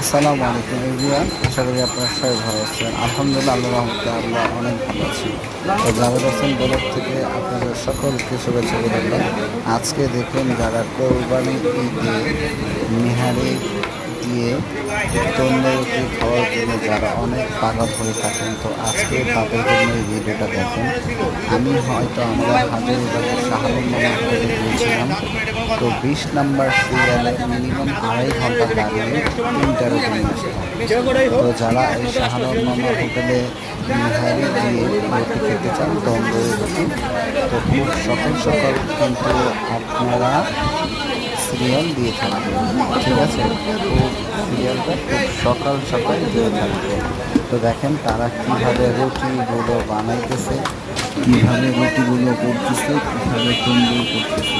আসসালামু আলাইকুম এভরিওয়ান, আশা করি আপনারা সবাই ভালো আছেন। আলহামদুলিল্লাহ, আল্লাহ রহমতে আমরা অনেক ভালো আছি। তো জাভেদ হোসেন ব্লগ থেকে আপনাদের সকলকে শুভেচ্ছা জানালাম। আজকে দেখুন যারা কোরবানি ঈদে নিহারি দিয়ে তন্দুরি খাওয়ার জন্য যারা অনেক পাগল হয়ে থাকেন, তো আজকে তাদের জন্য এই ভিডিওটা দেখেন। আমি হয়তো আমরা হাজারিবাগের শাহালুম মামা হোটেলে গিয়েছিলাম। তো 20 নাম্বার সিরিয়ালে মিনিমাম 2.5 ঘন্টা দাঁড়িয়ে তিনটার জন্য আসতাম। তো যারা এই শাহালুম মামা হোটেলে নিহারি দিয়ে রুটি খেতে চান, তন্দুরি রুটি, তো খুব সকাল সকাল কিন্তু আপনারা সিরিয়াল দিয়ে থাকবে। ঠিক আছে, খুব সিরিয়ালটা খুব সকাল সকাল দিয়ে থাকবে। তো দেখেন তারা কীভাবে রুটিগুলো বানাইতেছে, কীভাবে রুটিগুলো করতেছে, কীভাবে তন্দুর করতেছে।